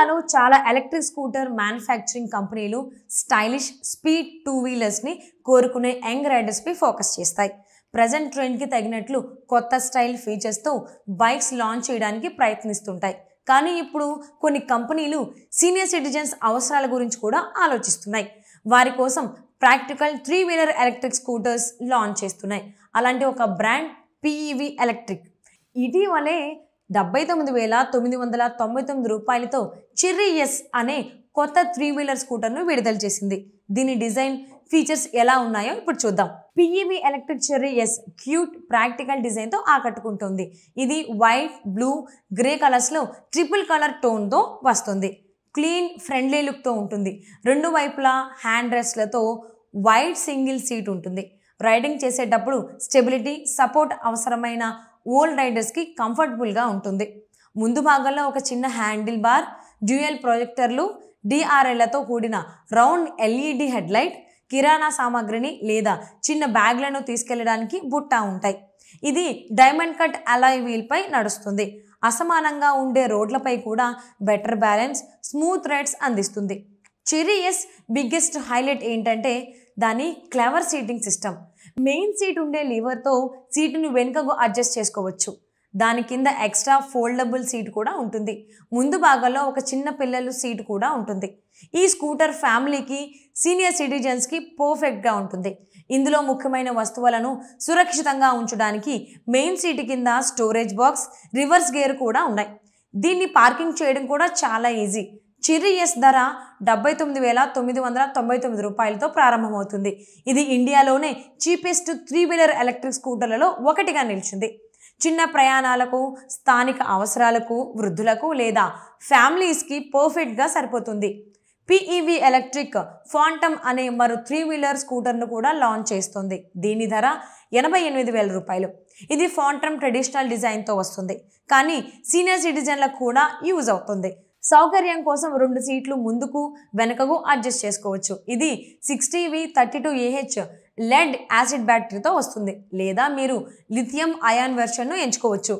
ఇండియాలో చాలా electric scooter manufacturing కంపెనీలు స్టైలిష్ స్పీడ్ టూ వీలర్స్ని కోరుకునే యంగ్ రైడర్స్పై ఫోకస్ చేస్తాయి. ప్రజెంట్ ట్రెండ్కి తగినట్లు కొత్త స్టైల్ ఫీచర్స్తో బైక్స్ లాంచ్ చేయడానికి ప్రయత్నిస్తుంటాయి. కానీ ఇప్పుడు కొన్ని కంపెనీలు సీనియర్ సిటిజన్స్ అవసరాల గురించి కూడా ఆలోచిస్తున్నాయి. వారి కోసం practical 3 wheeler electric scooters launch చేస్తున్నాయి. అలాంటి ఒక బ్రాండ్ PEV ఎలక్ట్రిక్. ఇటీవలే 79,999 రూపాయలతో చెర్రీ ఎస్ అనే కొత్త 3 వీలర్ స్కూటర్ను విడుదల చేసింది. దీని డిజైన్ ఫీచర్స్ ఎలా ఉన్నాయో ఇప్పుడు చూద్దాం. PEV electric Cherry S cute practical డిజైన్తో ఆకట్టుకుంటుంది. ఇది వైట్, బ్లూ, గ్రే కలర్స్లో ట్రిపుల్ కలర్ టోన్తో వస్తుంది. క్లీన్, ఫ్రెండ్లీ లుక్తో ఉంటుంది. రెండు వైపులా హ్యాండ్ రెస్ట్లతో వైడ్ సింగిల్ సీట్ ఉంటుంది. రైడింగ్ చేసేటప్పుడు స్టెబిలిటీ, సపోర్ట్ అవసరమైన ఓల్డ్ రైడర్స్కి కంఫర్టబుల్గా ఉంటుంది. ముందు భాగంలో ఒక చిన్న హ్యాండిల్ బార్, డ్యూయల్ ప్రొజెక్టర్లు, DRLతో కూడిన రౌండ్ LED హెడ్లైట్, కిరాణా సామాగ్రిని లేదా చిన్న బ్యాగ్లను తీసుకెళ్లడానికి బుట్ట ఉంటాయి. ఇది డైమండ్ కట్ అలాయ్ వీల్పై నడుస్తుంది. అసమానంగా ఉండే రోడ్లపై కూడా బెటర్ బ్యాలెన్స్, స్మూత్ రైడ్స్ అందిస్తుంది. చెర్రీ ఎస్ బిగ్గెస్ట్ హైలైట్ ఏంటంటే దాని clever seating system. Main seat ఉండే లీవర్తో సీటును వెనుకకు అడ్జస్ట్ చేసుకోవచ్చు. దాని కింద ఎక్స్ట్రా ఫోల్డబుల్ సీట్ కూడా ఉంటుంది. ముందు భాగంలో ఒక చిన్న పిల్లలు సీటు కూడా ఉంటుంది. ఈ స్కూటర్ ఫ్యామిలీకి, సీనియర్ సిటిజన్స్కి పర్ఫెక్ట్గా ఉంటుంది. ఇందులో ముఖ్యమైన వస్తువులను సురక్షితంగా ఉంచడానికి మెయిన్ సీటు కింద స్టోరేజ్ బాక్స్, రివర్స్ గేర్ కూడా ఉన్నాయి. దీన్ని పార్కింగ్ చేయడం కూడా చాలా ఈజీ. చెర్రీ ఎస్ ధర 79,999 రూపాయలతో ప్రారంభమవుతుంది. ఇది ఇండియాలోనే చీపెస్ట్ 3 వీలర్ ఎలక్ట్రిక్ స్కూటర్లలో ఒకటిగా నిలిచింది. చిన్న ప్రయాణాలకు, స్థానిక అవసరాలకు, వృద్ధులకు లేదా ఫ్యామిలీస్కి పర్ఫెక్ట్గా సరిపోతుంది. PEV ఎలక్ట్రిక్ ఫాంటమ్ అనే మరో 3 వీలర్ స్కూటర్ను కూడా లాంచ్ చేస్తుంది. దీని ధర 88,000 రూపాయలు. ఇది ఫాంటమ్ ట్రెడిషనల్ డిజైన్తో వస్తుంది, కానీ సీనియర్ సిటిజన్లకు కూడా యూజ్ అవుతుంది. సౌకర్యం కోసం 2 సీట్లు ముందుకు, వెనుకకు అడ్జస్ట్ చేసుకోవచ్చు. ఇది 60V32Ah లెడ్ యాసిడ్ బ్యాటరీతో వస్తుంది, లేదా మీరు లిథియం అయాన్ వెర్షన్ను ఎంచుకోవచ్చు.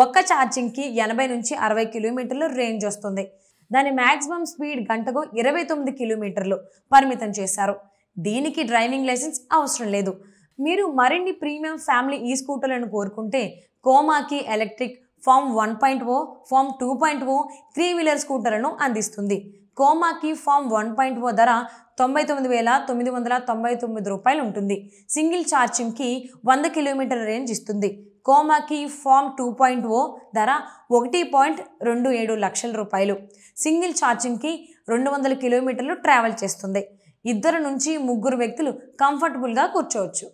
ఒక్క ఛార్జింగ్కి 80 నుంచి 60 కిలోమీటర్లు రేంజ్ వస్తుంది. దాని మ్యాక్సిమం స్పీడ్ గంటకు 29 కిలోమీటర్లు పరిమితం చేశారు. దీనికి డ్రైవింగ్ లైసెన్స్ అవసరం లేదు. మీరు మరిన్ని ప్రీమియం ఫ్యామిలీ ఈ స్కూటర్లను కోరుకుంటే కోమాకి ఎలక్ట్రిక్ ఫామ్ 1.0, ఫామ్ 2.0 3 వీలర్ స్కూటర్లను అందిస్తుంది. కోమాకి ఫామ్ 1.0 ధర 99,999 రూపాయలు ఉంటుంది. సింగిల్ ఛార్జింగ్కి 100 కిలోమీటర్ల రేంజ్ ఇస్తుంది. కోమాకి ఫామ్ 2.0 ధర 1.27 లక్షల రూపాయలు. సింగిల్ ఛార్జింగ్కి 200 కిలోమీటర్లు ట్రావెల్ చేస్తుంది. 2 నుంచి 3 వ్యక్తులు కంఫర్టబుల్గా కూర్చోవచ్చు.